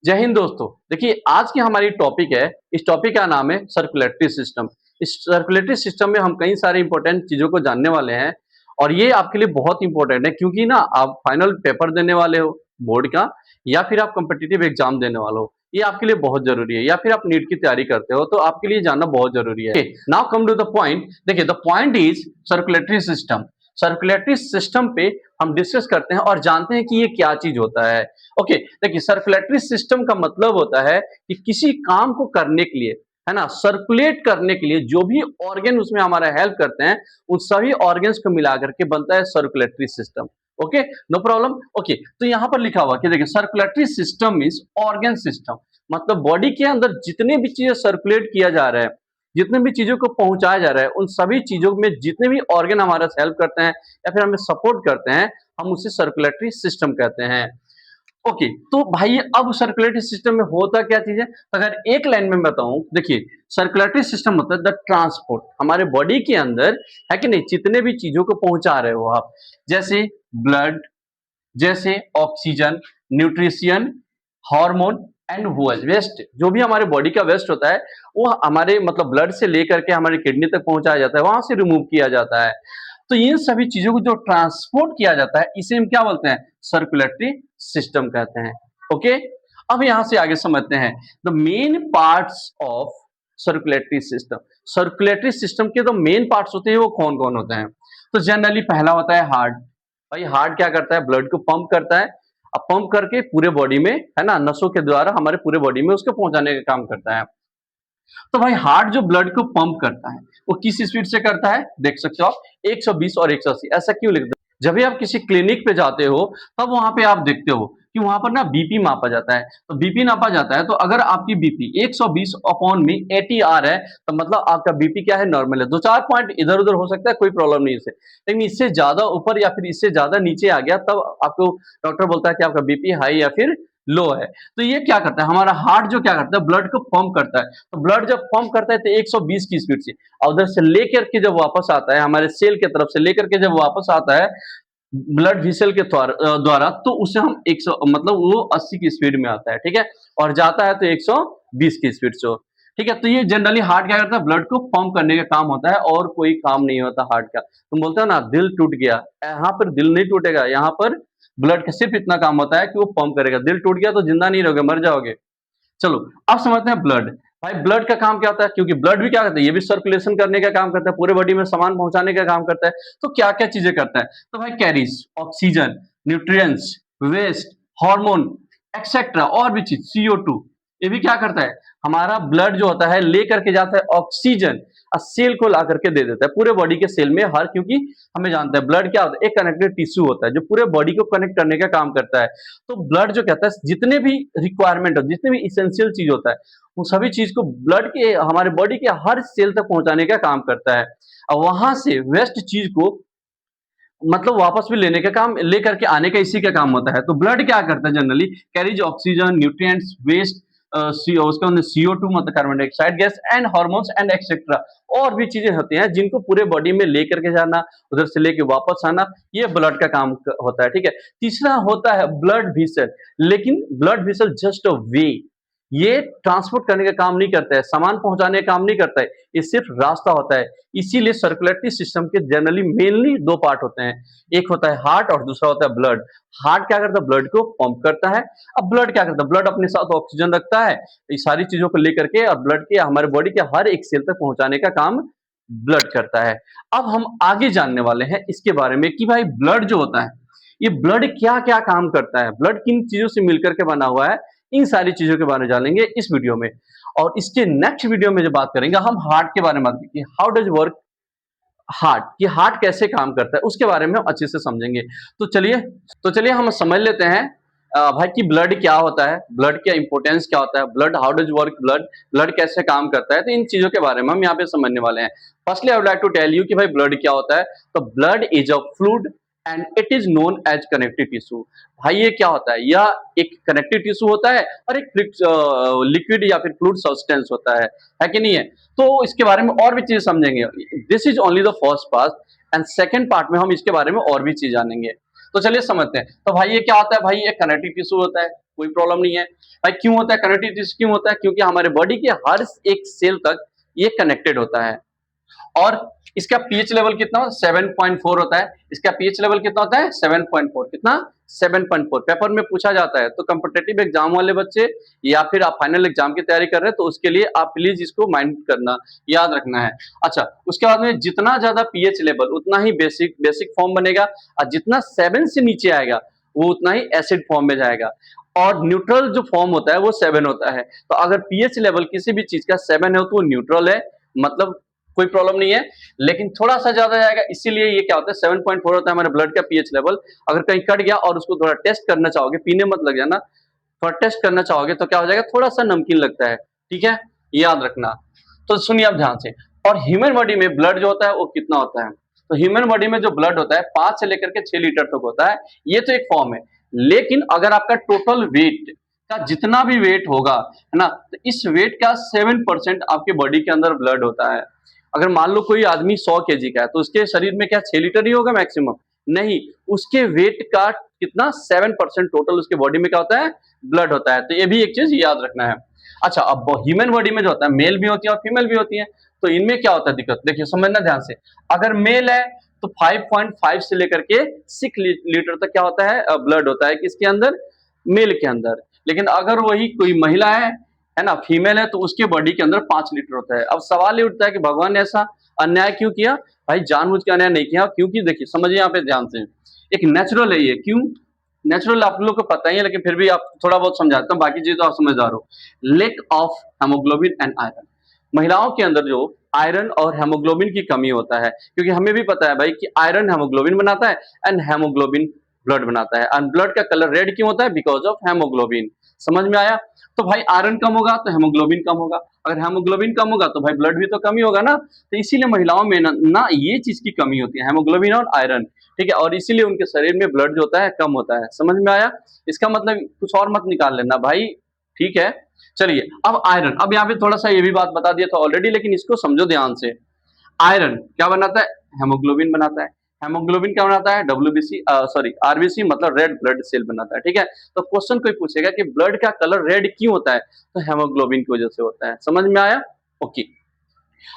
जय हिंद दोस्तों। देखिए आज की हमारी टॉपिक है, इस टॉपिक का नाम है सर्कुलेटरी सिस्टम। इस सर्कुलेटरी सिस्टम में हम कई सारी इंपॉर्टेंट चीज़ों को जानने वाले हैं और ये आपके लिए बहुत इंपॉर्टेंट है क्योंकि ना आप फाइनल पेपर देने वाले हो बोर्ड का या फिर आप कॉम्पिटिटिव एग्जाम देने वाले हो। ये आपके लिए बहुत ज़रूरी है या फिर आप नीट की तैयारी करते हो तो आपके लिए जानना बहुत ज़रूरी है। Now come to the point. देखिए the point is circulatory system. Circulatory system पे हम डिस्कस करते हैं और जानते हैं कि ये क्या चीज़ होता है। ओके, देखिए सर्कुलेटरी सिस्टम का मतलब होता है कि किसी काम को करने के लिए, है ना, सर्कुलेट करने के लिए जो भी ऑर्गन उसमें हमारा हेल्प करते हैं उन सभी ऑर्गन्स को मिला करके बनता है circulatory system. Okay, no problem. Okay, तो यहाँ पर लिखा हुआ कि देखिए circulatory system is organ system. मतलब बॉडी के अंदर जितने भी चीजें सर्कुलेट किया जा रहा है, जितने भी चीजों को पहुंचाया जा रहा है, उन सभी चीजों में जितने भी ऑर्गन हमारा हेल्प करते हैं या फिर हमें सपोर्ट करते हैं, हम उसे सर्कुलेटरी सिस्टम कहते हैं। ओके, तो भाई अब सर्कुलेटरी सिस्टम में होता क्या चीज है? अगर एक लाइन में बताऊं, देखिए सर्कुलेटरी सिस्टम मतलब द ट्रांसपोर्ट हमारे बॉडी के अंदर, है कि नहीं, जितने भी चीजों को पहुंचा रहे हो आप, जैसे ब्लड, जैसे oxygen, nutrition, hormone and waste, जो भी हमारे बॉडी का वेस्ट होता है वो हमारे मतलब ब्लड से लेकर के हमारी किडनी तक पहुंचाया जाता है, वहां से रिमूव किया जाता है। तो इन सभी चीजों को जो ट्रांसपोर्ट किया जाता है इसे हम क्या बोलते हैं? सर्कुलेटरी सिस्टम कहते हैं। ओके, अब यहां से आगे समझते हैं the main parts of circulatory system. Circulatory system के जो मेन पार्ट्स होते हैं वो कौन कौन होते हैं? तो जनरली पहला होता है हार्ट। भाई हार्ट क्या करता है? ब्लड को पंप करता है। अब पंप करके पूरे बॉडी में, है ना, नसों के द्वारा हमारे पूरे बॉडी में उसको पहुंचाने का काम करता है। तो भाई हार्ट जो ब्लड को पंप करता है वो किस स्पीड से करता है? देख सकते हो आप, 120 और 180। ऐसा क्यों लिखते हो? जब भी आप किसी क्लिनिक पे जाते हो तब वहां पे आप देखते हो कि वहां पर ना बीपी मापा जाता है। तो बीपी नापा जाता है, तो अगर आपकी बीपी 120 अपॉन में 80 आ रहा है तो मतलब आपका बीपी क्या है? नॉर्मल है। दो चार पॉइंट इधर उधर हो सकता है, कोई प्रॉब्लम नहीं है। लेकिन इससे ज्यादा ऊपर या फिर इससे ज्यादा नीचे आ गया तब आपको डॉक्टर बोलता है कि आपका बीपी हाई या फिर लो है। तो ये क्या करता है? हमारा हार्ट जो क्या करता है? ब्लड को पंप करता है। तो ब्लड जब पंप करता है तो 120 की स्पीड से, और उधर से लेकर के जब वापस आता है हमारे सेल की तरफ से लेकर के जब वापस आता है ब्लड वेसल के द्वारा, तो उसे हम 100 मतलब वो 80 की स्पीड में आता है, ठीक है, और जाता है तो 120 की स्पीड से। ठीक है, तो ये जनरली हार्ट क्या करता है? ब्लड को पंप करने का काम होता है और कोई काम नहीं होता हार्ट का। तुम बोलते हो ना दिल टूट गया, यहाँ पर दिल नहीं टूटेगा, यहाँ पर ब्लड का सिर्फ इतना काम होता है कि वो पंप करेगा। दिल टूट गया तो जिंदा नहीं रहोगे, मर जाओगे। चलो अब समझते हैं ब्लड। भाई ब्लड का काम क्या होता है? क्योंकि ब्लड भी क्या करता है? ये भी सर्कुलेशन करने का काम करता है, पूरे बॉडी में सामान पहुंचाने का काम करता है। तो क्या क्या चीजें करता है? तो भाई carries oxygen, nutrients, waste, hormone etcetera, और भी चीज CO2, ये भी क्या करता है? हमारा ब्लड जो होता है लेकर के जाता है ऑक्सीजन और सेल को ला करके दे देता है पूरे बॉडी के सेल में हर, क्योंकि हमें जानते हैं ब्लड क्या होता है? एक कनेक्टेड टिश्यू होता है जो पूरे बॉडी को कनेक्ट करने का काम करता है। तो ब्लड जो कहता है जितने भी रिक्वायरमेंट हो, जितने भी इसेंशियल चीज होता है, वो सभी चीज को ब्लड के हमारे बॉडी के हर सेल तक पहुंचाने का काम करता है। और वहां से वेस्ट चीज को मतलब वापस भी लेने का काम, लेकर के आने का इसी का काम होता है। तो ब्लड क्या करता है? Generally carries oxygen, nutrients, waste, उसके अंदर CO2 मतलब carbon dioxide gas and hormones and etcetera, और भी चीजें होती हैं जिनको पूरे बॉडी में लेकर के जाना, उधर से लेके वापस आना, ये ब्लड का काम होता है। ठीक है, तीसरा होता है ब्लड वेसल। लेकिन ब्लड वेसल जस्ट अ वे, ये ट्रांसपोर्ट करने का काम नहीं करता है, सामान पहुंचाने का काम नहीं करता है, ये सिर्फ रास्ता होता है। इसीलिए सर्कुलेटरी सिस्टम के जनरली मेनली दो पार्ट होते हैं, एक होता है हार्ट और दूसरा होता है ब्लड। हार्ट क्या करता है? ब्लड को पंप करता है। अब ब्लड क्या करता है? ब्लड अपने साथ ऑक्सीजन रखता है, ये सारी चीजों को लेकर के और ब्लड के हमारे बॉडी के हर एक सेल तक पहुंचाने का काम ब्लड करता है। अब हम आगे जानने वाले हैं इसके बारे में कि भाई ब्लड जो होता है, ये ब्लड क्या क्या काम करता है, ब्लड किन चीजों से मिलकर के बना हुआ है, इन सारी चीजों के बारे में जानेंगे इस वीडियो में। और इसके नेक्स्ट वीडियो में जो बात करेंगे हम हार्ट के बारे में, बात करेंगे हाउ डज वर्क हार्ट, कि हार्ट कैसे काम करता है उसके बारे में हम अच्छे से समझेंगे। तो चलिए हम समझ लेते हैं भाई कि ब्लड क्या होता है, ब्लड का इंपॉर्टेंस क्या होता है, blood how does work blood, blood कैसे काम करता है। तो इन चीजों के बारे में हम यहाँ पे समझने वाले हैं। Firstly I would like to tell you कि भाई ब्लड क्या होता है। तो blood is a fluid and it is known as connective tissue. भाई ये क्या होता है? यह एक कनेक्टिव टिश्यू होता है और एक लिक्विड या फिर फ्लूइड सब्सटेंस होता है कि नहीं है? तो इसके बारे में और भी चीजें समझेंगे। This is only the first part, and second part में हम इसके बारे में और भी चीज जानेंगे। तो चलिए समझते हैं। तो भाई ये क्या होता है? भाई ये कनेक्टिव टिश्यू होता है, कोई प्रॉब्लम नहीं है। भाई क्यों होता है कनेक्टिविटी, क्यों होता है? क्योंकि हमारे बॉडी के हर एक सेल तक ये कनेक्टेड होता है। और इसका पीएच लेवल कितना 7.4 होता है। इसका पीएच लेवल कितना होता है 7.4। कितना 7.4 पेपर में पूछा जाता है। तो कॉम्पिटिटिव एग्जाम वाले बच्चे या फिर आप फाइनल एग्जाम की तैयारी कर रहे हैं तो उसके लिए आप प्लीज इसको माइंड करना, याद रखना है। अच्छा, उसके बाद में जितना ज्यादा पीएच लेवल उतना ही बेसिक बेसिक फॉर्म बनेगा, और जितना 7 से नीचे आएगा वो उतना ही एसिड फॉर्म में जाएगा। और न्यूट्रल जो फॉर्म होता है वो 7 होता है। तो अगर पीएच लेवल किसी भी चीज का 7 है तो वो न्यूट्रल है, मतलब कोई प्रॉब्लम नहीं है। लेकिन थोड़ा सा ज्यादा जाएगा, इसीलिए ये क्या होता है 7.4 होता है हमारे ब्लड का पीएच लेवल। अगर कहीं कट गया और उसको थोड़ा टेस्ट करना चाहोगे, पीने मत लग जाना, थोड़ा टेस्ट करना चाहोगे तो क्या हो जाएगा, थोड़ा सा नमकीन लगता है। ठीक है, याद रखना। तो सुनिए आप ध्यान से। और ह्यूमन बॉडी में ब्लड जो होता है वो कितना होता है? तो ह्यूमन बॉडी में जो ब्लड होता है 5 से लेकर के 6 लीटर तक होता है। ये तो एक फॉर्म है। लेकिन अगर आपका टोटल वेट का जितना भी वेट होगा, है ना, तो इस वेट का 7% आपके बॉडी के अंदर ब्लड होता है। अगर मान लो कोई आदमी 100 केजी का है तो उसके शरीर में क्या 6 लीटर ही होगा मैक्सिमम? नहीं, उसके वेट का कितना 7% टोटल उसके बॉडी में क्या होता है, ब्लड होता है। तो ये भी एक चीज याद रखना है। अच्छा, अब ह्यूमन बॉडी में जो होता है मेल भी होती है और फीमेल भी होती है। तो इनमें क्या होता है दिक्कत, देखिए समझना ध्यान से। अगर मेल है तो 5.5 से लेकर के 6 लीटर तक क्या होता है, ब्लड होता है किसके अंदर, मेल के अंदर। लेकिन अगर वही कोई महिला है ना, फीमेल है, तो उसके बॉडी के अंदर 5 लीटर होता है। अब सवाल ये उठता है कि भगवान ने ऐसा अन्याय क्यों किया? भाई जानबूझ के अन्याय नहीं किया, क्योंकि देखिए समझिए यहाँ पे ध्यान से, एक नेचुरल है ये। क्यों नेचुरल आप लोग को पता ही है, लेकिन फिर भी आप थोड़ा बहुत समझाता हूँ, बाकी चीज तो आप समझदार हो। Lake of haemoglobin and iron, महिलाओं के अंदर जो आयरन और हेमोग्लोबिन की कमी होता है, क्योंकि हमें भी पता है भाई कि आयरन हेमोग्लोबिन बनाता है एंड हेमोग्लोबिन ब्लड बनाता है। एंड ब्लड का कलर रेड क्यों होता है? Because of haemoglobin. समझ में आया? तो भाई आयरन कम होगा तो हेमोग्लोबिन कम होगा, अगर हेमोग्लोबिन कम होगा तो भाई ब्लड भी तो कम ही होगा ना। तो इसीलिए महिलाओं में ना ये चीज की कमी होती है, हेमोग्लोबिन और आयरन। ठीक है, और इसीलिए उनके शरीर में ब्लड जो होता है कम होता है। समझ में आया? इसका मतलब कुछ और मत निकाल लेना भाई। ठीक है, चलिए अब आयरन, अब यहाँ पे थोड़ा सा ये भी बात बता दिया था ऑलरेडी, लेकिन इसको समझो ध्यान से। आयरन क्या बनाता है? हेमोग्लोबिन बनाता है। हेमोग्लोबिन क्या बनाता है? डब्ल्यूबीसी, सॉरी आरबीसी, मतलब रेड ब्लड सेल बनाता है। ठीक है, तो क्वेश्चन कोई पूछेगा कि ब्लड का कलर रेड क्यों होता है, तो हेमोग्लोबिन की वजह से होता है। समझ में आया? ओके।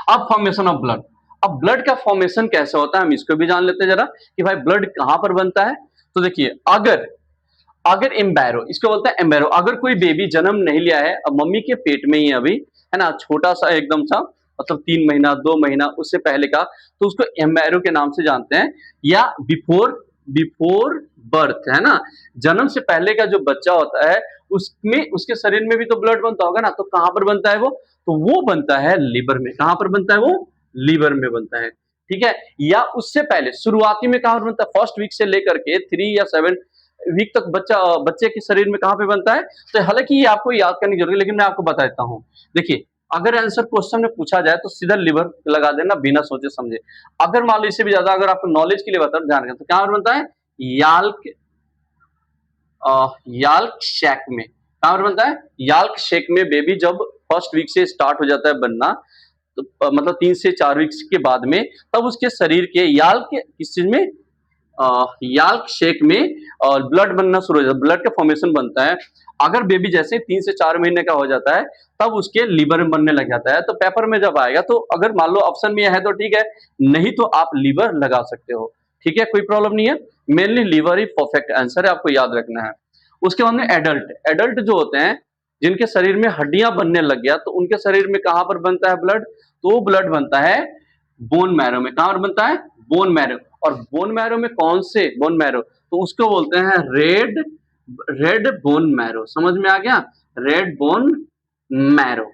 अब फॉर्मेशन ऑफ ब्लड, अब ब्लड का फॉर्मेशन कैसे होता है हम इसको भी जान लेते हैं जरा, कि भाई ब्लड कहां पर बनता है। तो देखिए, अगर अगर एम्बैरो, इसको बोलते हैं एम्बैरो, अगर कोई बेबी जन्म नहीं लिया है, अब मम्मी के पेट में ही है अभी, है ना, छोटा सा एकदम सा, मतलब 3 महीना 2 महीना उससे पहले का, तो उसको एम्बैरो के नाम से जानते हैं। या बिफोर बिफोर बर्थ, है ना, जन्म से पहले का जो बच्चा होता है उसमें उसके शरीर में भी तो ब्लड बनता होगा ना, तो कहां पर बनता है वो, तो वो बनता है लीवर में। कहां पर बनता है वो? लीवर में बनता है। ठीक है, या उससे पहले शुरुआती में कहां पर बनता है? फर्स्ट वीक से लेकर के 3 या 7 वीक तक बच्चे के शरीर में कहां पे बनता है। तो हालांकि ये आपको याद करने की जरूरत है, लेकिन मैं आपको बता देता हूं। देखिए, अगर आंसर क्वेश्चन में पूछा जाए तो सीधा लिवर लगा देना बिना सोचे समझे। अगर मान लो इससे भी ज्यादा अगर आपको नॉलेज के लिए बता, ध्यान रखें, तो कहां पर बनता है? याल्क याल्क शेक में। कहां पर बनता है? याल्क शेक में। बेबी जब फर्स्ट वीक से स्टार्ट हो जाता है बनना, तो मतलब 3 से 4 वीक्स के बाद में, तब उसके शरीर के याल्क किस चीज में, याल्क शेक में और ब्लड बनना शुरू हो जाता है, ब्लड का फॉर्मेशन बनता है। अगर बेबी जैसे 3 से 4 महीने का हो जाता है तब उसके लीवर में बनने लग जाता है। तो पेपर में जब आएगा तो अगर मान लो ऑप्शन में है तो ठीक है, नहीं तो आप लीवर लगा सकते हो। ठीक है, कोई प्रॉब्लम नहीं है। मेनली लीवर ही परफेक्ट आंसर है, आपको याद रखना है। उसके बाद में एडल्ट, एडल्ट जो होते हैं जिनके शरीर में हड्डियां बनने लग गया, तो उनके शरीर में कहां पर बनता है ब्लड, तो ब्लड बनता है बोन मैरो में। कहां पर बनता है? Bone marrow. और बोन मैरो में कौन से बोन मैरो, तो उसको बोलते हैं रेड रेड बोन मैरो। समझ में आ गया? Red bone marrow,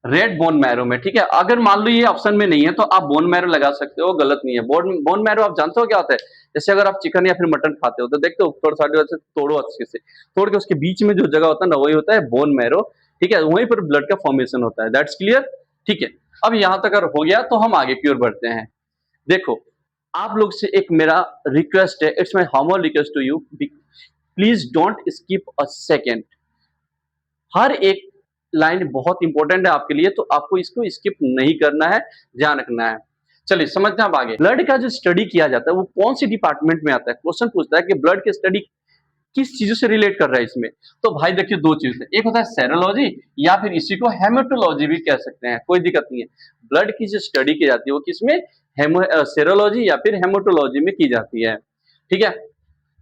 red bone marrow में। ठीक है, अगर मान लो ये ऑप्शन में नहीं है तो आप बोन मैरो लगा सकते हो, गलत नहीं है। बोन बोन मैरो आप जानते हो क्या होता है? जैसे अगर आप चिकन या फिर मटन खाते हो तो देखते हो थोड़ा सा से तोड़ो, अच्छे से तोड़ के उसके बीच में जो जगह होता है ना, वही होता है बोन मैरो। ठीक है, वहीं पर ब्लड का फॉर्मेशन होता है। That's clear? ठीक है, अब यहां तक अगर हो गया तो हम आगे की ओर बढ़ते हैं। देखो, आप लोग से एक मेरा रिक्वेस्ट है, it's my humble request to you, please don't skip a second. हर एक लाइन बहुत इंपॉर्टेंट है आपके लिए, तो आपको इसको स्किप नहीं करना है, ध्यान रखना है। चलिए समझते हैं अब आगे। ब्लड का जो स्टडी किया जाता है वो कौन सी डिपार्टमेंट में आता है? क्वेश्चन पूछता है कि ब्लड की स्टडी किस चीजों से रिलेट कर रहा है इसमें? तो भाई देखिए दो चीज है, एक होता है सेरोलॉजी या फिर इसी को हेमेटोलॉजी भी कह सकते हैं, कोई दिक्कत नहीं है। ब्लड की जो स्टडी की जाती है वो किसमें, सेरोलॉजी या फिर हेमेटोलॉजी में की जाती है। ठीक है,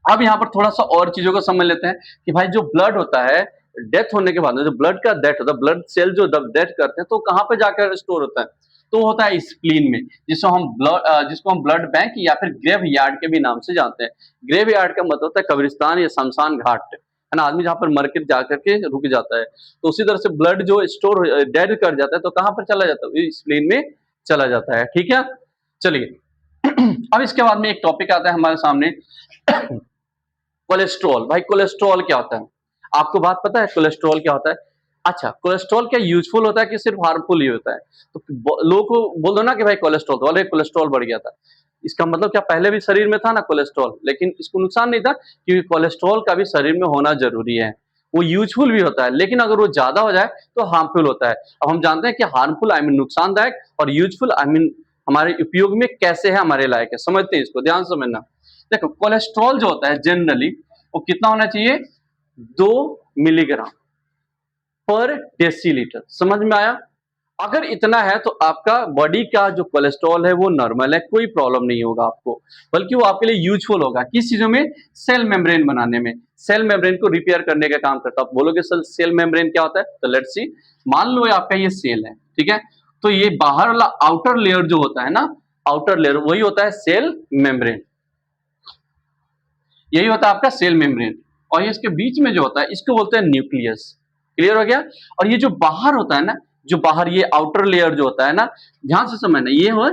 अब यहाँ पर थोड़ा सा और चीजों को समझ लेते हैं कि भाई जो ब्लड होता है, डेथ होने के बाद में जो ब्लड का डेथ होता है, ब्लड सेल जो डेथ करते हैं तो कहाँ पे जाकर स्टोर होता है, तो होता है स्प्लीन में, जिसको हम ब्लड बैंक या फिर ग्रेव यार्ड के भी नाम से जानते हैं। ग्रेव यार्ड का मतलब होता है कब्रिस्तान या शमशान घाट, है ना, आदमी जहाँ पर मर के जाकर के रुक जाता है। तो उसी तरह से ब्लड जो स्टोर डेड कर जाता है तो कहाँ पर चला जाता है, स्प्लीन में चला जाता है। ठीक है, चलिए अब इसके बाद में एक टॉपिक आता है हमारे सामने, कोलेस्ट्रॉल। भाई कोलेस्ट्रॉल क्या होता है, आपको बात पता है कोलेस्ट्रॉल क्या होता है? अच्छा, कोलेस्ट्रॉल क्या यूजफुल होता है कि सिर्फ हार्मफुल ही होता है? तो लोगों को बोल दो ना कि भाई कोलेस्ट्रॉल, तो बोले कोलेस्ट्रॉल बढ़ गया था, इसका मतलब क्या पहले भी शरीर में था ना कोलेस्ट्रॉल, लेकिन इसको नुकसान नहीं था, क्योंकि कोलेस्ट्रॉल का भी शरीर में होना जरूरी है, वो यूजफुल भी होता है, लेकिन अगर वो ज्यादा हो जाए तो हार्मफुल होता है। अब हम जानते हैं कि हार्मफुल आई मीन नुकसानदायक, और यूजफुल आई मीन हमारे उपयोग में कैसे है, हमारे लायक है, समझते हैं इसको, ध्यान से समझना। देखो कोलेस्ट्रॉल जो होता है जनरली वो कितना होना चाहिए, 2 मिलीग्राम पर डेसीलीटर, समझ में आया? अगर इतना है तो आपका बॉडी का जो कोलेस्ट्रॉल है वो नॉर्मल है, कोई प्रॉब्लम नहीं होगा आपको, बल्कि वो आपके लिए यूजफुल होगा। किस चीजों में, सेल मेम्ब्रेन बनाने में, सेल मेम्ब्रेन को रिपेयर करने का काम करता है। आप बोलोगे सर सेल मेम्ब्रेन क्या होता है, तो लेट्स सी, मान लो आपका ये सेल है, ठीक है, तो ये बाहर वाला आउटर लेयर जो होता है ना, आउटर लेयर वही होता है सेल मेम्ब्रेन, यही होता है आपका सेल मेम्ब्रेन, और ये इसके बीच में जो होता है इसको बोलते हैं न्यूक्लियस। क्लियर हो गया? और ये जो बाहर होता है ना, जो बाहर ये आउटर लेयर जो होता है ना, ध्यान से समझना, ये हो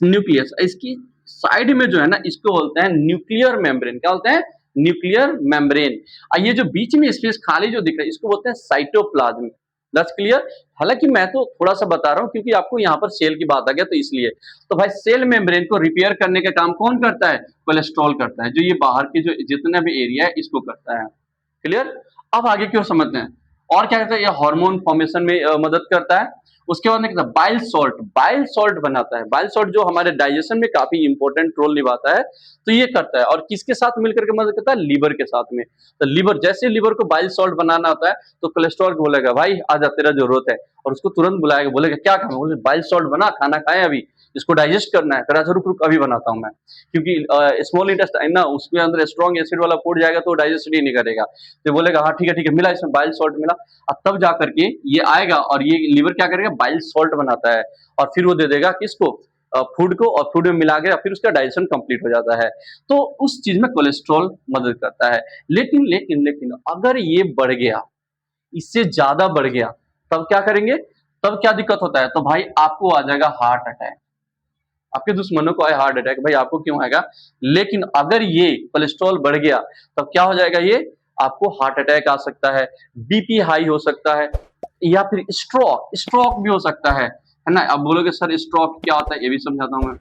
न्यूक्लियस, इसकी साइड में जो है ना इसको बोलते हैं न्यूक्लियर मेम्ब्रेन। क्या बोलते हैं? Nuclear membrane. और ये जो बीच में स्पेस खाली जो दिख रहा है इसको बोलते हैं साइटोप्लाज्म। That's clear? हालांकि मैं तो थोड़ा सा बता रहा हूं क्योंकि आपको यहाँ पर सेल की बात आ गया तो इसलिए। तो भाई सेल मेम्ब्रेन को रिपेयर करने का काम कौन करता है? कोलेस्ट्रॉल करता है, जो ये बाहर की जो जितना भी एरिया है इसको करता है। क्लियर? अब आगे क्यों समझते हैं, और क्या कहता है, ये हार्मोन फॉर्मेशन में मदद करता है। उसके बाद में कहता है बाइल सॉल्ट, बाइल सॉल्ट बनाता है, बाइल सॉल्ट जो हमारे डाइजेशन में काफी इंपॉर्टेंट रोल निभाता है, तो ये करता है। और किसके साथ मिलकर के मदद करता है? लीवर के साथ में। तो लीवर, जैसे लीवर को बाइल सॉल्ट बनाना होता है तो कोलेस्ट्रॉल को बोलेगा भाई आजा तेरा जरूरत है, और उसको तुरंत बुलाएगा, बोलेगा क्या काम है, बोले बाइल सॉल्ट बना, खाना खाए अभी, इसको डाइजेस्ट करना है, करा रुक रुक अभी बनाता हूँ मैं, क्योंकि स्मॉल इंटेस्टाइन ना उसके अंदर स्ट्रॉन्ग एसिड वाला फूड जाएगा तो डाइजेस्ट ही नहीं करेगा। तो बोलेगा हाँ ठीक है मिला, इसमें बाइल सॉल्ट मिला, अब तब जा करके ये आएगा और ये लीवर क्या करेगा, बाइल सॉल्ट बनाता है, और फिर वो दे देगा किसको, फूड को, और फूड में मिला के फिर उसका डाइजेशन कंप्लीट हो जाता है। तो उस चीज में कोलेस्ट्रॉल मदद करता है। लेकिन लेकिन लेकिन अगर ये बढ़ गया, इससे ज्यादा बढ़ गया, तब क्या करेंगे, तब क्या दिक्कत होता है, तो भाई आपको आ जाएगा हार्ट अटैक। आपके दुश्मनों को आए हार्ट अटैक, भाई आपको क्यों आएगा? लेकिन अगर ये कोलेस्ट्रॉल बढ़ गया तब क्या हो जाएगा, ये आपको हार्ट अटैक आ सकता है, बीपी हाई हो सकता है, या फिर स्ट्रोक, स्ट्रोक भी हो सकता है ना। अब बोलोगे सर स्ट्रोक क्या होता है, ये भी समझाता हूं मैं।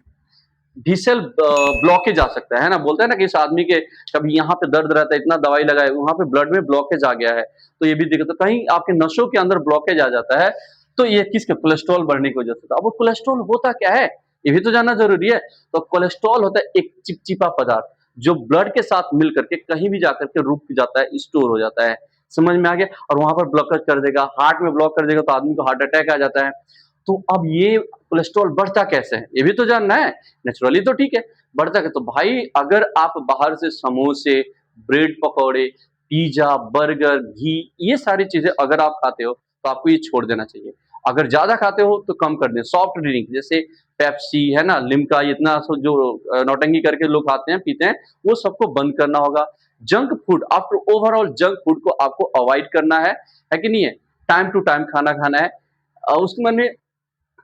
डिसेल ब्लॉकेज आ सकता है ना, बोलते हैं ना कि इस आदमी के कभी यहाँ पे दर्द रहता है, इतना दवाई लगाए, वहां पे ब्लड में ब्लॉकेज आ गया है, तो ये भी दिक्कत, कहीं आपके नसों के अंदर ब्लॉकेज आ जाता है, तो ये किसके, कोलेस्ट्रॉल बढ़ने की वजह से। अब वो कोलेस्ट्रॉल होता क्या है ये भी तो जानना जरूरी है। तो कोलेस्ट्रॉल होता है एक चिपचिपा पदार्थ जो ब्लड के साथ मिल करके कहीं भी जाकर के रुक जाता है, स्टोर हो जाता है, समझ में आ गया, और वहां पर ब्लॉकेज कर देगा, हार्ट में ब्लॉक कर देगा तो आदमी को हार्ट अटैक आ जाता है। तो अब ये कोलेस्ट्रॉल बढ़ता कैसे है ये भी तो जानना है। नेचुरली तो ठीक है, बढ़ता है तो भाई अगर आप बाहर से समोसे, ब्रेड पकौड़े, पिज्जा, बर्गर, घी, ये सारी चीजें अगर आप खाते हो तो आपको ये छोड़ देना चाहिए। अगर ज्यादा खाते हो तो कम कर दें। सॉफ्ट ड्रिंक जैसे पेप्सी है ना, लिम्का, इतना जो नौटंकी करके लोग खाते हैं पीते हैं, वो सबको बंद करना होगा। Junk food, after overall junk food को आपको अवॉइड करना है कि नहीं है? टाइम टू टाइम खाना खाना है, उसके मन में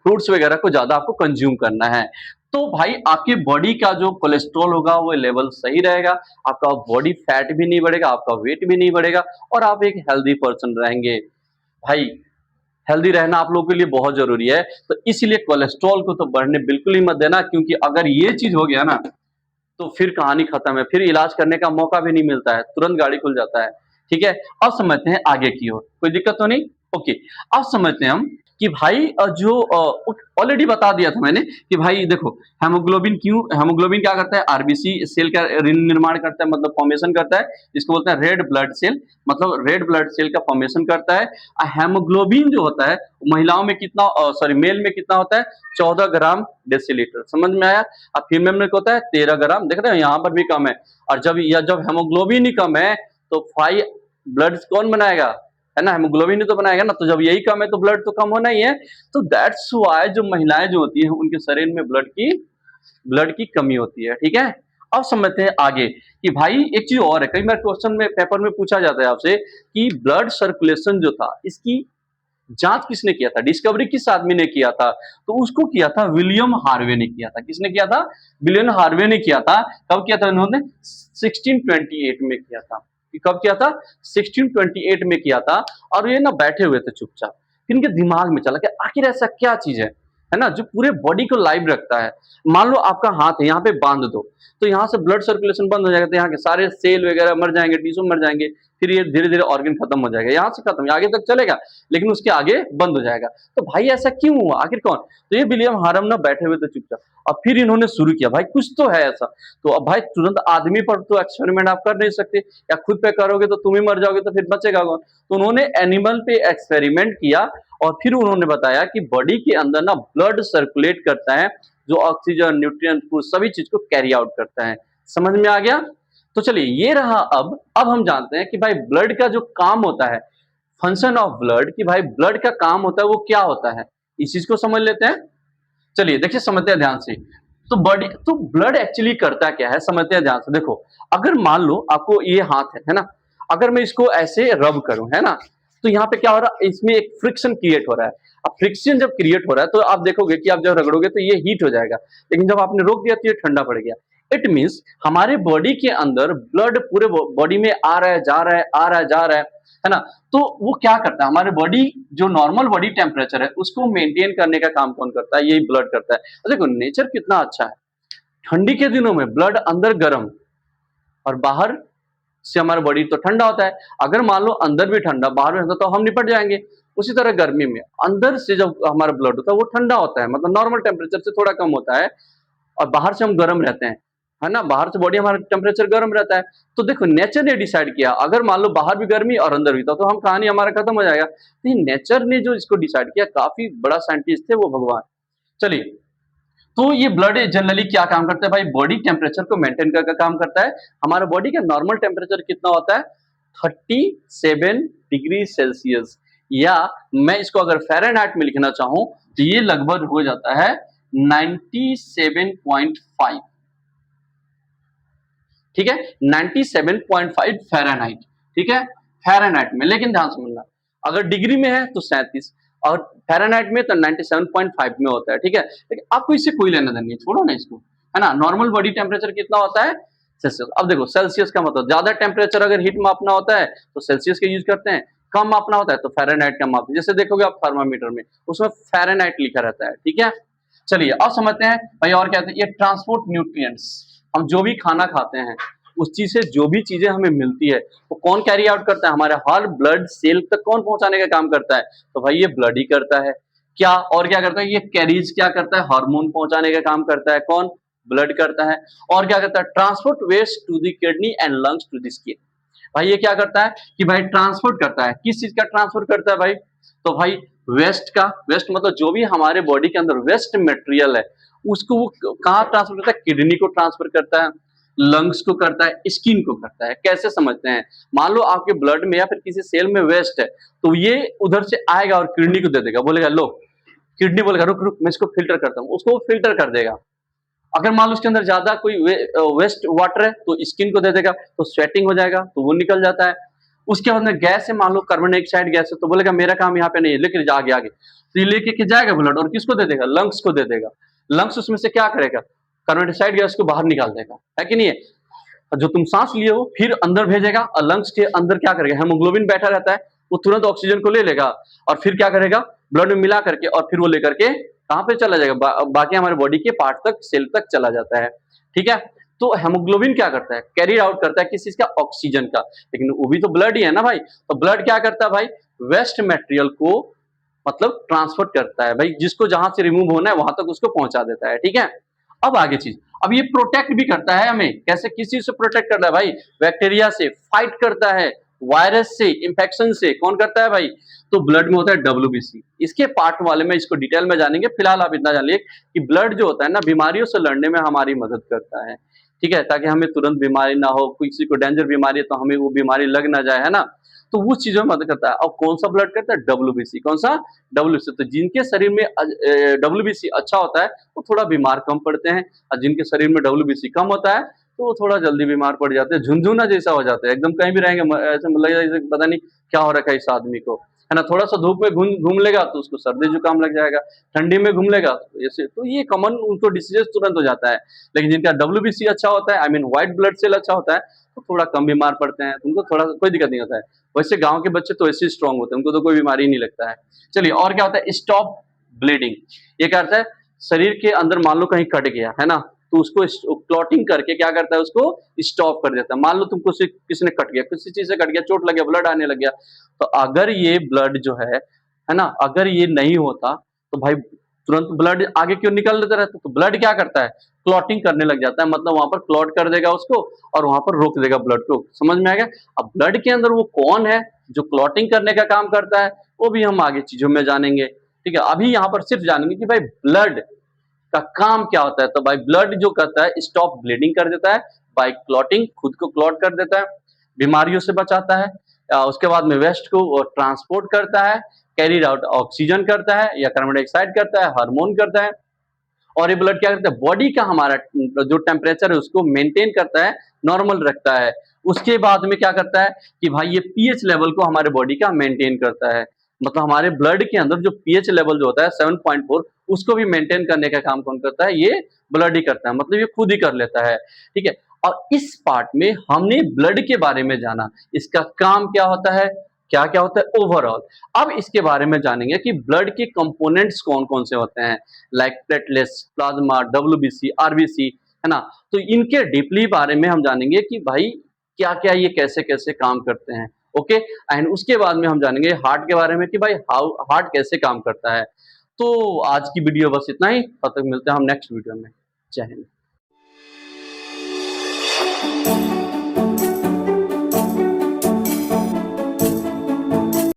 फ्रूट्स वगैरह को ज्यादा आपको कंज्यूम करना है। तो भाई आपकी बॉडी का जो कोलेस्ट्रॉल होगा वो लेवल सही रहेगा, आपका बॉडी फैट भी नहीं बढ़ेगा, आपका वेट भी नहीं बढ़ेगा, और आप एक हेल्दी पर्सन रहेंगे। भाई हेल्दी रहना आप लोगों के लिए बहुत जरूरी है, तो इसलिए कोलेस्ट्रॉल को तो बढ़ने बिल्कुल ही मत देना, क्योंकि अगर ये चीज हो गया ना तो फिर कहानी खत्म है, फिर इलाज करने का मौका भी नहीं मिलता है, तुरंत गाड़ी खुल जाता है। ठीक है, अब समझते हैं आगे की ओर, कोई दिक्कत तो नहीं? ओके, अब समझते हैं हम कि भाई जो ऑलरेडी बता दिया था मैंने कि भाई देखो हेमोग्लोबिन क्या करता है, आरबीसी सेल का निर्माण करता है, मतलब फॉर्मेशन करता है, जिसको बोलते हैं रेड ब्लड सेल, मतलब रेड ब्लड सेल का फॉर्मेशन करता है। हेमोग्लोबिन जो होता है महिलाओं में कितना, सॉरी मेल में कितना होता है, 14 ग्राम डेसीलीटर, समझ में आया। अब फीमेल में क्या होता है, 13 ग्राम, देख रहे हैं यहाँ पर भी कम है। और जब हेमोग्लोबिन ही कम है तो 5 ब्लड कौन बनाएगा, है ना, हेमोग्लोबिन ही तो बनाएगा ना। तो जब यही कम है तो ब्लड तो कम होना ही है। तो दैट्स व्हाई जो महिलाएं जो होती है उनके शरीर में ब्लड की कमी होती है, ठीक है। अब समझते हैं आगे कि भाई एक चीज और है, कई बार क्वेश्चन में पेपर में पूछा जाता है आपसे कि ब्लड सर्कुलेशन जो था इसकी जांच किसने किया था, डिस्कवरी किस आदमी ने किया था, तो उसको किया था विलियम हार्वे ने किया था। किसने किया था, विलियम हार्वे ने किया था। कब किया था उन्होंने, 1628 में किया था। कब किया था, 1628 में किया था। और ये ना बैठे हुए थे चुपचाप, फिर इनके दिमाग में चला कि आखिर ऐसा क्या चीज है ना, जो पूरे बॉडी को लाइव रखता है। मान लो आपका हाथ है, यहाँ पे बांध दो तो यहाँ से ब्लड सर्कुलेशन बंद हो जाएगा, तो यहाँ के सारे सेल वगैरह मर जाएंगे, टिश्यू मर जाएंगे, फिर ये धीरे धीरे ऑर्गन खत्म हो जाएगा, यहाँ से खत्म, आगे तक चलेगा लेकिन उसके आगे बंद हो जाएगा। तो भाई ऐसा क्यों हुआ, आखिर कौन, तो ये विलियम हार्म ना बैठे हुए थे चुपचाप। अब फिर इन्होंने शुरू किया, भाई कुछ तो है ऐसा। तो अब भाई तुरंत आदमी पर तो एक्सपेरिमेंट आप कर नहीं सकते, या खुद पे करोगे तो तुम ही मर जाओगे, तो फिर बचेगा कौन। तो उन्होंने एनिमल पे एक्सपेरिमेंट किया और फिर उन्होंने बताया कि बॉडी के अंदर ना ब्लड सर्कुलेट करता है, जो ऑक्सीजन, न्यूट्रिएंट, सभी चीज को कैरी आउट करता है। समझ में आ गया। तो चलिए ये रहा। अब हम जानते हैं कि भाई ब्लड का जो काम होता है, फंक्शन ऑफ ब्लड, कि भाई ब्लड का काम होता है वो क्या होता है, इस चीज को समझ लेते हैं। चलिए देखिए, समझते हैं ध्यान से। तो ब्लड एक्चुअली करता क्या है, समझते हैं ध्यान से। देखो अगर मान लो आपको ये हाथ है ना, अगर मैं इसको ऐसे रब करूं, है ना, तो यहाँ पे क्या हो रहा है, इसमें एक फ्रिक्शन क्रिएट हो रहा है। अब फ्रिक्शन जब क्रिएट हो रहा है तो आप देखोगे कि आप जब रगड़ोगे तो ये हीट हो जाएगा, लेकिन जब आपने रोक दिया तो ये ठंडा पड़ गया। इट मीन्स हमारे बॉडी के अंदर ब्लड पूरे बॉडी में आ रहा है, जा रहा है, आ रहा है, जा रहा है ना। तो वो क्या करता है, हमारे बॉडी जो नॉर्मल बॉडी टेम्परेचर है उसको मेंटेन करने का काम कौन करता है, यही ब्लड करता है। तो देखो नेचर कितना अच्छा है, ठंडी के दिनों में ब्लड अंदर गर्म और बाहर से हमारा बॉडी तो ठंडा होता है। अगर मान लो अंदर भी ठंडा बाहर में ठंडा तो हम निपट जाएंगे। उसी तरह गर्मी में अंदर से जब हमारा ब्लड होता है वो ठंडा होता है, मतलब नॉर्मल टेम्परेचर से थोड़ा कम होता है, और बाहर से हम गर्म रहते हैं, है ना, बाहर से बॉडी हमारा टेम्परेचर गर्म रहता है। तो देखो नेचर ने डिसाइड किया, अगर मान लो बाहर भी गर्मी और अंदर भी था तो हम कहानी हमारा खत्म हो जाएगा। लेकिन नेचर ने जो इसको डिसाइड किया, काफी बड़ा साइंटिस्ट थे वो भगवान। चलिए, तो ये ब्लड जनरली क्या काम करता है भाई, बॉडी टेम्परेचर को मेंटेन करके काम करता है। हमारा बॉडी का नॉर्मल टेम्परेचर कितना होता है, 37 डिग्री सेल्सियस, या मैं इसको अगर फ़ारेनहाइट में लिखना चाहूं तो ये लगभग हो जाता है 97.5, ठीक है, 97.5 फ़ारेनहाइट, ठीक है, फ़ारेनहाइट में। लेकिन ध्यान समझना, अगर डिग्री में है तो 37 और फ़ारेनहाइट में तो 97.5 में होता है, ठीक है। लेकिन आपको इससे कोई लेना देना नहीं, छोड़ो ना इसको, है ना। नॉर्मल बॉडी टेम्परेचर कितना होता है, सेल्सियस। अब देखो सेल्सियस का मतलब, ज्यादा टेम्परेचर अगर हीट मापना होता है तो सेल्सियस का यूज करते हैं, कम मापना होता है तो फ़ारेनहाइट का मापते हैं। जैसे देखोगे आप थर्मामीटर में, उसमें फ़ारेनहाइट लिखा रहता है, ठीक है। चलिए अब समझते हैं भाई और क्या है, ये ट्रांसपोर्ट न्यूट्रिएंट्स, हम जो भी खाना खाते हैं उस चीज से जो भी चीजें हमें मिलती है वो कौन कैरी आउट करता है, हमारे हर ब्लड सेल तक कौन पहुंचाने का काम करता है, तो भाई ये ब्लड ही करता है। क्या और क्या करता है, ये कैरीज क्या करता है, हार्मोन पहुंचाने का काम करता है, कौन, ब्लड करता है। और क्या करता है, transport waste to the kidney and lungs to the skin. भाई ये क्या करता है कि भाई ट्रांसपोर्ट करता है, किस चीज का ट्रांसपोर्ट करता है भाई, तो भाई वेस्ट का, वेस्ट मतलब जो भी हमारे बॉडी के अंदर वेस्ट मटेरियल है उसको वो कहाँ ट्रांसफर करता है, किडनी को ट्रांसफर करता है, लंग्स को करता है, स्किन को करता है। कैसे समझते हैं, मान लो आपके ब्लड में या फिर किसी सेल में वेस्ट है तो ये उधर से आएगा और किडनी को दे देगा, बोलेगा लो, किडनी बोलेगा रुक रुक मैं इसको फिल्टर करता हूँ, उसको फिल्टर कर देगा। अगर मान लो उसके अंदर ज्यादा कोई वेस्ट वाटर है तो स्किन को दे देगा, तो स्वेटिंग हो जाएगा तो वो निकल जाता है। उसके बाद में गैस है, मान लो कार्बन डाइऑक्साइड गैस है, तो बोलेगा मेरा काम यहाँ पे नहीं है, लेकिन आगे आगे तो ये लेके के जाएगा ब्लड और किसको दे देगा, लंग्स को दे देगा। लंग्स उसमें से क्या करेगा, कार्बन डाइऑक्साइड गैस को बाहर निकाल देगा, है कि नहीं है। जो तुम सांस लिए हो फिर अंदर भेजेगा, और लंग्स के अंदर क्या करेगा, हेमोग्लोबिन बैठा रहता है, वो तुरंत ऑक्सीजन को ले लेगा और फिर क्या करेगा, ब्लड में मिला करके, और फिर वो लेकर के कहाँ पे चला जाएगा, बाकी हमारे बॉडी के पार्ट तक, सेल तक चला जाता है, ठीक है। तो हेमोग्लोबिन क्या करता है, कैरी आउट करता है किस चीज का, ऑक्सीजन का, लेकिन वो भी तो ब्लड ही है ना भाई। तो ब्लड क्या करता है भाई, वेस्ट मटेरियल को मतलब ट्रांसफर करता है भाई, जिसको जहां से रिमूव होना है वहां तक उसको पहुंचा देता है, ठीक है। अब आगे चीज, अब ये प्रोटेक्ट भी करता है हमें, कैसे, किस चीज से प्रोटेक्ट करता है भाई, बैक्टीरिया से फाइट करता है, वायरस से, इंफेक्शन से, कौन करता है भाई, तो ब्लड में होता है डब्ल्यूबीसी। इसके पार्ट वाले में इसको डिटेल में जानेंगे, फिलहाल आप इतना जान लीजिए कि ब्लड जो होता है ना, बीमारियों से लड़ने में हमारी मदद करता है, ठीक है, ताकि हमें तुरंत बीमारी ना हो, किसी को डेंजर बीमारी है तो हमें वो बीमारी लग ना जाए, है ना। तो वो चीजों में मदद करता है। और कौन सा ब्लड करता है, डब्ल्यूबीसी। कौन सा, डब्ल्यूबीसी। तो जिनके शरीर में डब्ल्यूबीसी अच्छा होता है वो थोड़ा बीमार कम पड़ते हैं, और जिनके शरीर में डब्ल्यूबीसी कम होता है तो वो थोड़ा जल्दी बीमार पड़ जाते हैं, झुनझुना जैसा हो जाते हैं, एकदम कहीं भी रहेंगे ऐसा लगेगा जैसे पता नहीं क्या हो रखा है इस आदमी को, है ना। थोड़ा सा धूप में घूम लेगा तो उसको सर्दी जुकाम लग जाएगा, ठंडी में घूम लेगा तो ऐसे, तो ये कॉमन उनको डिसीजेस तुरंत हो जाता है। लेकिन जिनका डब्ल्यूबीसी अच्छा होता है, I mean white blood cell अच्छा होता है, तो थोड़ा कम बीमार पड़ते हैं, तो उनको थोड़ा कोई दिक्कत नहीं होता है। वैसे गांव के बच्चे तो ऐसे स्ट्रांग होते हैं, उनको तो कोई बीमारी नहीं लगता है। चलिए, और क्या होता है, स्टॉप ब्लीडिंग। ये क्या करता है, शरीर के अंदर मान लो कहीं कट गया है ना, तो उसको क्लॉटिंग करके क्या करता है, उसको स्टॉप कर देता है। मान लो तुमको किसी ने कट गया, किसी चीज से कट गया, चोट लग गया, ब्लड आने लग गया, तो अगर ये ब्लड जो है ना, अगर ये नहीं होता तो भाई तुरंत ब्लड आगे क्यों निकल लेता रहता, तो ब्लड क्या करता है, क्लॉटिंग करने लग जाता है, मतलब वहां पर क्लॉट कर देगा उसको और वहां पर रोक देगा ब्लड को। समझ में आ गया। अब ब्लड के अंदर वो कौन है जो क्लॉटिंग करने का काम करता है, वो भी हम आगे चीजों में जानेंगे, ठीक है। अभी यहाँ पर सिर्फ जानेंगे कि भाई ब्लड का काम क्या होता है। तो भाई ब्लड जो करता है, स्टॉप ब्लीडिंग कर देता है बाय क्लॉटिंग, खुद को क्लॉट कर देता है, बीमारियों से बचाता है, उसके बाद में वेस्ट को ट्रांसपोर्ट करता है, कैरिड आउट ऑक्सीजन करता है या कार्बन डाइऑक्साइड करता है, हार्मोन करता है। और ये ब्लड क्या करता है, बॉडी का हमारा जो टेम्परेचर है उसको मेंटेन करता है, नॉर्मल रखता है। उसके बाद में क्या करता है कि भाई ये पीएच लेवल को हमारे बॉडी का मेंटेन करता है, मतलब हमारे ब्लड के अंदर जो पीएच लेवल जो होता है 7.4, उसको भी मेंटेन करने का काम कौन करता है, ये ब्लड ही करता है, मतलब ये खुद ही कर लेता है, ठीक है। और इस पार्ट में हमने ब्लड के बारे में जाना, इसका काम क्या होता है, क्या क्या होता है ओवरऑल। अब इसके बारे में जानेंगे कि ब्लड के कंपोनेंट्स कौन कौन से होते हैं, like platelets, plasma, WBC, RBC, है ना। तो इनके डीपली बारे में हम जानेंगे कि भाई क्या क्या ये कैसे कैसे काम करते हैं, ओके। एंड उसके बाद में हम जानेंगे हार्ट के बारे में कि भाई हाउ हार्ट कैसे काम करता है। तो आज की वीडियो बस इतना ही, तब तक मिलते हैं हम नेक्स्ट वीडियो में। जय हिंद।